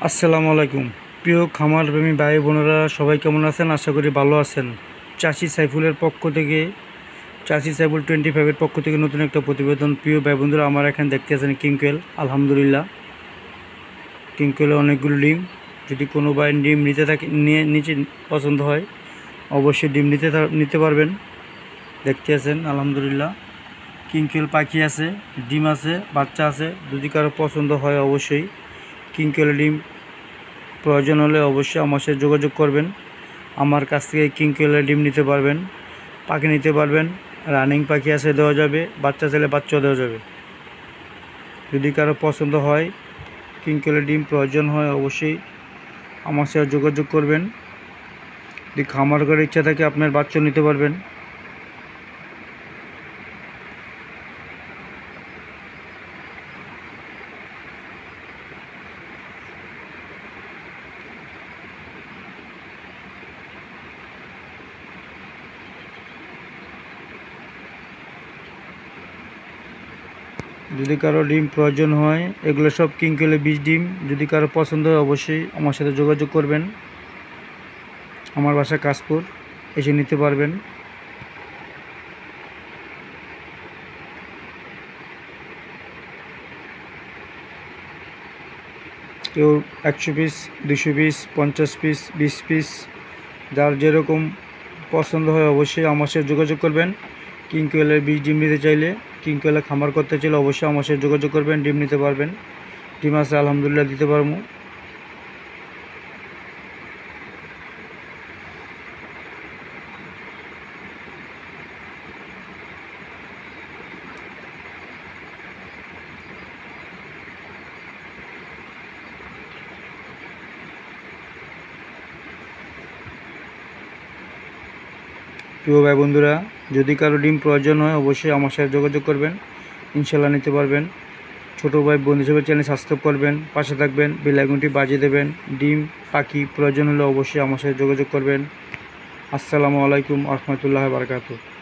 আসসালামু আলাইকুম। প্রিয় খামারপ্রেমী ভাই বোনেরা, সবাই কেমন আছেন? আশা করি ভালো আছেন। চাষি সাইফুলের পক্ষ থেকে, চাষি সাইফুল 25-এর পক্ষ থেকে নতুন একটা প্রতিবেদন। প্রিয় ভাই বন্ধুরা, আমার এখানে দেখতে আছেন কিংকোয়েল। আলহামদুলিল্লাহ, কিংকোয়েলের অনেকগুলো ডিম। যদি কোনো ভাই ডিম নিচে পছন্দ হয়, অবশ্যই ডিম নিতে পারবেন। দেখতে আছেন আলহামদুলিল্লাহ, কিংকোয়েল পাখি আছে, ডিম আছে, বাচ্চা আছে। যদি কারো পছন্দ হয়, অবশ্যই কিংকোয়েলের ডিম প্রয়োজন হলে অবশ্যই আমার সাথে যোগাযোগ করবেন। আমার কাছ থেকে কিংকোয়েলের ডিম নিতে পারবেন, পাখি নিতে পারবেন। রানিং পাখি আছে, দেওয়া যাবে। বাচ্চা চাইলে বাচ্চাও দেওয়া যাবে। যদি কারো পছন্দ হয়, কিংকোয়েলের ডিম প্রয়োজন হয়, অবশ্যই আমার সাথে যোগাযোগ করবেন। যদি খামার করার ইচ্ছা থাকে, আপনার বাচ্চাও নিতে পারবেন। যদি কারো ডিম প্রয়োজন হয়, এগুলো সব কিংকোয়েলের বীজ ডিম। যদি কারো পছন্দ হয়, অবশ্যই আমার সাথে যোগাযোগ করবেন। আমার বাসা কাশপুর, এসে নিতে পারবেন। কেউ 100 পিস, 200 পিস, 50 পিস, 20 পিস, যার যেরকম পছন্দ হয় অবশ্যই আমার সাথে যোগাযোগ করবেন। কিংকোয়েলের বীজ ডিম নিতে চাইলে, কিংকোয়েলের খামার করতে চাইলে অবশ্যই আমার সাথে যোগাযোগ করবেন। ডিম নিতে পারবেন। ডিম আছে আলহামদুলিল্লাহ, দিতে পারবো। প্রিয় ভাই বন্ধুরা, যদি কারো ডিম প্রয়োজন হয়, অবশ্যই আমার সাথে যোগাযোগ করবেন। ইনশাল্লাহ নিতে পারবেন। ছোটো ভাই বন্ধু হিসেবে চ্যানেল সাবস্ক্রাইব করবেন, পাশে থাকবেন, বেল আইকনটি বাজিয়ে দেবেন। ডিম পাখি প্রয়োজন হলে অবশ্যই আমার সাথে যোগাযোগ করবেন। আসসালামু আলাইকুম ওয়া রাহমাতুল্লাহি ওয়া বারাকাতুহু।